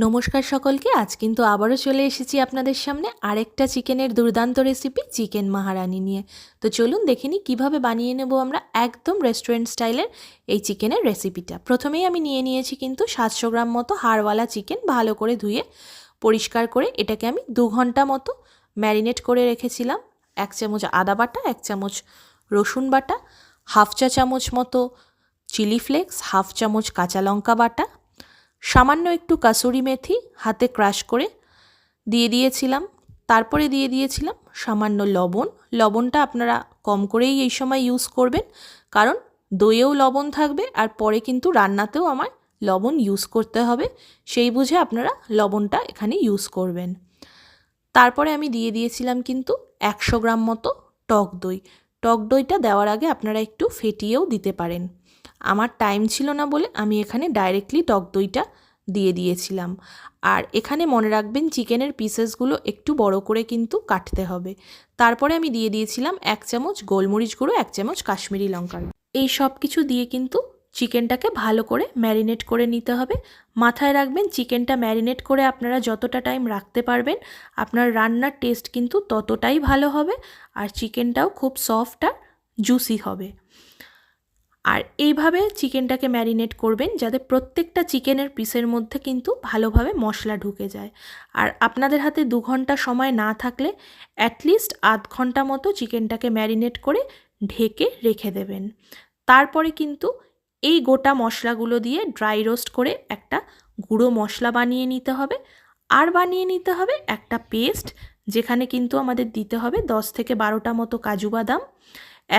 নমস্কার সকলকে। আজ কিন্তু আবারও চলে এসেছি আপনাদের সামনে আরেকটা চিকেনের দুর্দান্ত রেসিপি চিকেন মাহারানি নিয়ে। তো চলুন দেখে নিই কীভাবে বানিয়ে নেব আমরা একদম রেস্টুরেন্ট স্টাইলের এই চিকেনের রেসিপিটা। প্রথমেই আমি নিয়ে নিয়েছি কিন্তু 700 গ্রাম মতো হাড়ওয়ালা চিকেন, ভালো করে ধুয়ে পরিষ্কার করে এটাকে আমি 2 ঘন্টা মতো ম্যারিনেট করে রেখেছিলাম। 1 চামচ আদা বাটা, 1 চামচ রসুন বাটা, হাফ চা চামচ মতো চিলি ফ্লেক্স, হাফ চামচ কাঁচা লঙ্কা বাটা, সামান্য একটু কাসুরি মেথি হাতে ক্রাশ করে দিয়ে দিয়েছিলাম। তারপরে দিয়ে দিয়েছিলাম সামান্য লবণ। লবণটা আপনারা কম করেই এই সময় ইউজ করবেন, কারণ দইয়েও লবণ থাকবে আর পরে কিন্তু রান্নাতেও আমার লবণ ইউজ করতে হবে, সেই বুঝে আপনারা লবণটা এখানে ইউজ করবেন। তারপরে আমি দিয়ে দিয়েছিলাম কিন্তু 100 গ্রাম মতো টক দই। টক দইটা দেওয়ার আগে আপনারা একটু ফেটিয়েও দিতে পারেন। আমার টাইম ছিল না বলে আমি এখানে ডাইরেক্টলি টক দইটা দিয়ে দিয়েছিলাম। আর এখানে মনে রাখবেন চিকেনের পিসেসগুলো একটু বড় করে কিন্তু কাটতে হবে। তারপরে আমি দিয়ে দিয়েছিলাম 1 চামচ গোলমরিচ গুঁড়ো, 1 চামচ কাশ্মীরি লঙ্কার। এই সব কিছু দিয়ে কিন্তু চিকেনটাকে ভালো করে ম্যারিনেট করে নিতে হবে। মাথায় রাখবেন চিকেনটা ম্যারিনেট করে আপনারা যতটা টাইম রাখতে পারবেন আপনার রান্নার টেস্ট কিন্তু ততটাই ভালো হবে, আর চিকেনটাও খুব সফট আর জুসি হবে। আর এইভাবে চিকেনটাকে ম্যারিনেট করবেন যাতে প্রত্যেকটা চিকেনের পিসের মধ্যে কিন্তু ভালোভাবে মশলা ঢুকে যায়। আর আপনাদের হাতে 2 ঘন্টা সময় না থাকলে অ্যাটলিস্ট আধ ঘন্টা মতো চিকেনটাকে ম্যারিনেট করে ঢেকে রেখে দেবেন। তারপরে কিন্তু এই গোটা মশলাগুলো দিয়ে ড্রাই রোস্ট করে একটা গুঁড়ো মশলা বানিয়ে নিতে হবে। আর বানিয়ে নিতে হবে একটা পেস্ট, যেখানে কিন্তু আমাদের দিতে হবে 10 থেকে 12টা মতো কাজু বাদাম,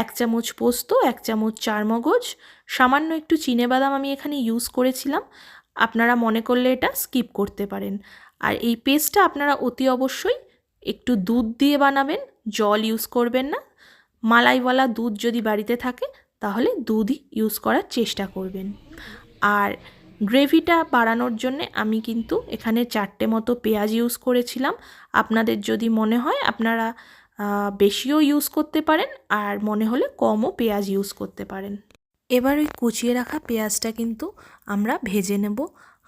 1 চামচ পোস্ত, 1 চামচ চারমগজ, সামান্য একটু চিনেবাদাম আমি এখানে ইউজ করেছিলাম। আপনারা মনে করলে এটা স্কিপ করতে পারেন। আর এই পেস্টটা আপনারা অতি অবশ্যই একটু দুধ দিয়ে বানাবেন, জল ইউজ করবেন না। মালাইওয়ালা দুধ যদি বাড়িতে থাকে তাহলে দুধই ইউজ করার চেষ্টা করবেন। আর গ্রেভিটা বাড়ানোর জন্যে আমি কিন্তু এখানে 4টে মতো পেঁয়াজ ইউজ করেছিলাম। আপনাদের যদি মনে হয় আপনারা বেশিও ইউজ করতে পারেন, আর মনে হলে কমও পেঁয়াজ ইউজ করতে পারেন। এবার ওই কুচিয়ে রাখা পেঁয়াজটা কিন্তু আমরা ভেজে নেব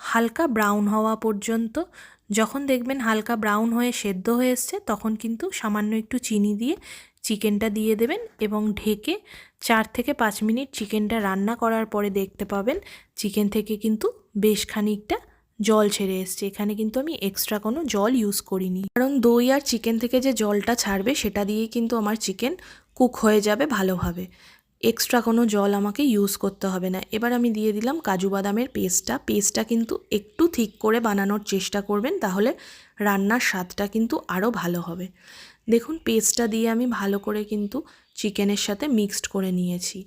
হালকা ব্রাউন হওয়া পর্যন্ত। যখন দেখবেন হালকা ব্রাউন হয়ে সেদ্ধ হয়ে এসছে তখন কিন্তু সামান্য একটু চিনি দিয়ে চিকেনটা দিয়ে দেবেন এবং ঢেকে 4 থেকে 5 মিনিট চিকেনটা রান্না করার পরে দেখতে পাবেন চিকেন থেকে কিন্তু বেশ খানিকটা জল ছেড়ে এসছে। এখানে কিন্তু আমি এক্সট্রা কোনো জল ইউজ করিনি, কারণ দই আর চিকেন থেকে যে জলটা ছাড়বে সেটা দিয়েই কিন্তু আমার চিকেন কুক হয়ে যাবে ভালোভাবে। এক্সট্রা কোনো জল আমাকে ইউজ করতে হবে না। এবার আমি দিয়ে দিলাম কাজু বাদামের পেস্টটা কিন্তু একটু ঠিক করে বানানোর চেষ্টা করবেন, তাহলে রান্নার স্বাদটা কিন্তু আরও ভালো হবে। দেখুন পেস্টটা দিয়ে আমি ভালো করে কিন্তু চিকেনের সাথে মিক্সড করে নিয়েছি।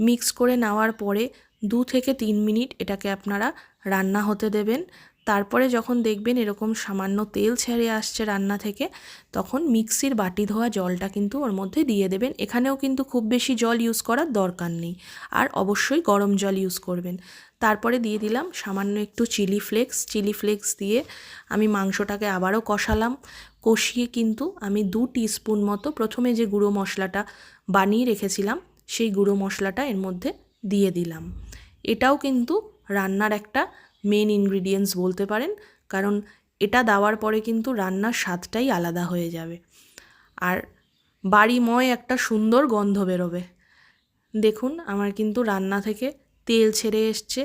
মিক্স করে নেওয়ার পরে 2 থেকে 3 মিনিট এটাকে আপনারা রান্না হতে দেবেন। তারপরে যখন দেখবেন এরকম সামান্য তেল ছেড়ে আসছে রান্না থেকে, তখন মিক্সির বাটি ধোয়া জলটা কিন্তু ওর মধ্যে দিয়ে দেবেন। এখানেও কিন্তু খুব বেশি জল ইউজ করার দরকার নেই, আর অবশ্যই গরম জল ইউজ করবেন। তারপরে দিয়ে দিলাম সামান্য একটু চিলি ফ্লেক্স দিয়ে আমি মাংসটাকে আবারও কষালাম। কষিয়ে কিন্তু আমি 2 টিস্পুন মতো প্রথমে যে গুঁড়ো মশলাটা বানিয়ে রেখেছিলাম সেই গুঁড়ো মশলাটা এর মধ্যে দিয়ে দিলাম। এটাও কিন্তু রান্নার একটা মেন ইনগ্রিডিয়েন্টস বলতে পারেন, কারণ এটা দেওয়ার পরে কিন্তু রান্নার স্বাদটাই আলাদা হয়ে যাবে আর বাড়িময় একটা সুন্দর গন্ধ বেরোবে। দেখুন আমার কিন্তু রান্না থেকে তেল ছেড়ে এসছে।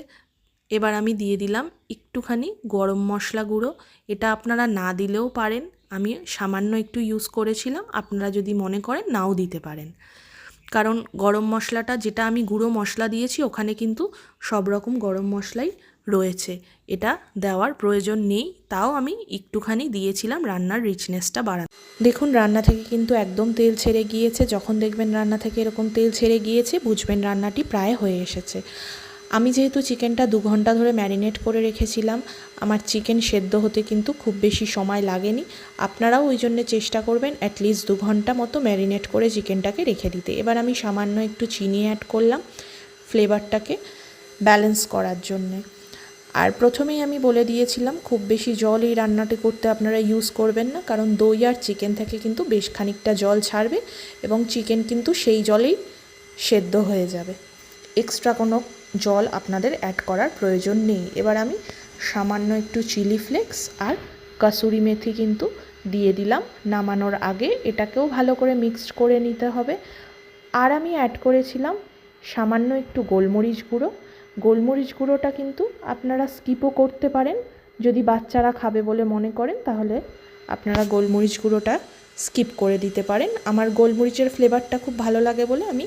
এবার আমি দিয়ে দিলাম একটুখানি গরম মশলা গুঁড়ো। এটা আপনারা না দিলেও পারেন, আমি সামান্য একটু ইউজ করেছিলাম, আপনারা যদি মনে করেন নাও দিতে পারেন, কারণ গরম মশলাটা যেটা আমি গুঁড়ো মশলা দিয়েছি ওখানে কিন্তু সব রকম গরম মশলাই রয়েছে, এটা দেওয়ার প্রয়োজন নেই, তাও আমি একটুখানি দিয়েছিলাম রান্নার রিচনেসটা বাড়াতে। দেখুন রান্না থেকে কিন্তু একদম তেল ছেড়ে গিয়েছে। যখন দেখবেন রান্না থেকে এরকম তেল ছেড়ে গিয়েছে বুঝবেন রান্নাটি প্রায় হয়ে এসেছে। আমি যেহেতু চিকেনটা 2 ঘন্টা ধরে ম্যারিনেট করে রেখেছিলাম, আমার চিকেন সেদ্ধ হতে কিন্তু খুব বেশি সময় লাগেনি। আপনারাও ওই জন্য চেষ্টা করবেন অ্যাটলিস্ট 2 ঘন্টা মতো ম্যারিনেট করে চিকেনটাকে রেখে দিতে। এবার আমি সামান্য একটু চিনি অ্যাড করলাম ফ্লেভারটাকে ব্যালেন্স করার জন্যে। আর প্রথমেই আমি বলে দিয়েছিলাম খুব বেশি জল এই রান্নাটি করতে আপনারা ইউজ করবেন না, কারণ দই আর চিকেন থেকে কিন্তু বেশ খানিকটা জল ছাড়বে এবং চিকেন কিন্তু সেই জলেই সেদ্ধ হয়ে যাবে। এক্সট্রা কোনো জল আপনাদের অ্যাড করার প্রয়োজন নেই। এবার আমি সামান্য একটু চিলি ফ্লেক্স আর কাসুরি মেথি কিন্তু দিয়ে দিলাম নামানোর আগে। এটাকেও ভালো করে মিক্সড করে নিতে হবে। আর আমি অ্যাড করেছিলাম সামান্য একটু গোলমরিচ গুঁড়ো। গোলমরিচ গুঁড়োটা কিন্তু আপনারা স্কিপও করতে পারেন, যদি বাচ্চারা খাবে বলে মনে করেন তাহলে আপনারা গোলমরিচ গুঁড়োটা স্কিপ করে দিতে পারেন। আমার গোলমরিচের ফ্লেভারটা খুব ভালো লাগে বলে আমি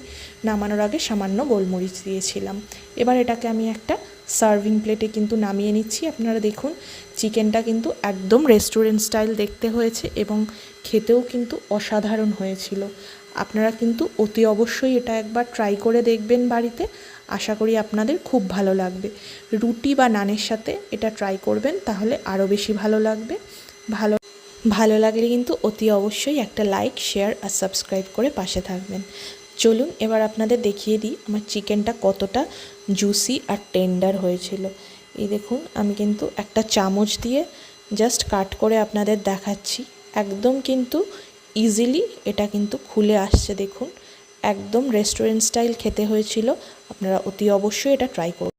নামানোর আগে সামান্য গোলমরিচ দিয়েছিলাম। এবার এটাকে আমি একটা সার্ভিং প্লেটে কিন্তু নামিয়ে নিচ্ছি। আপনারা দেখুন চিকেনটা কিন্তু একদম রেস্টুরেন্ট স্টাইল দেখতে হয়েছে এবং খেতেও কিন্তু অসাধারণ হয়েছিল। আপনারা কিন্তু অতি অবশ্যই এটা একবার ট্রাই করে দেখবেন বাড়িতে, আশা করি আপনাদের খুব ভালো লাগবে। রুটি বা নানের সাথে এটা ট্রাই করবেন, তাহলে আরও বেশি ভালো লাগবে। ভালো লাগলে কিন্তু অতি অবশ্যই একটা লাইক, শেয়ার আর সাবস্ক্রাইব করে পাশে থাকবেন। চলুন এবার আপনাদের দেখিয়ে দিই আমার চিকেনটা কতটা জুসি আর টেন্ডার হয়েছিল। এই দেখুন আমি কিন্তু একটা চামচ দিয়ে জাস্ট কাট করে আপনাদের দেখাচ্ছি। একদম কিন্তু ইজিলি এটা কিন্তু খুলে আসছে। দেখুন একদম রেস্টুরেন্ট স্টাইল খেতে হয়েছিল। আপনারা অতি অবশ্যই এটা ট্রাই করুন।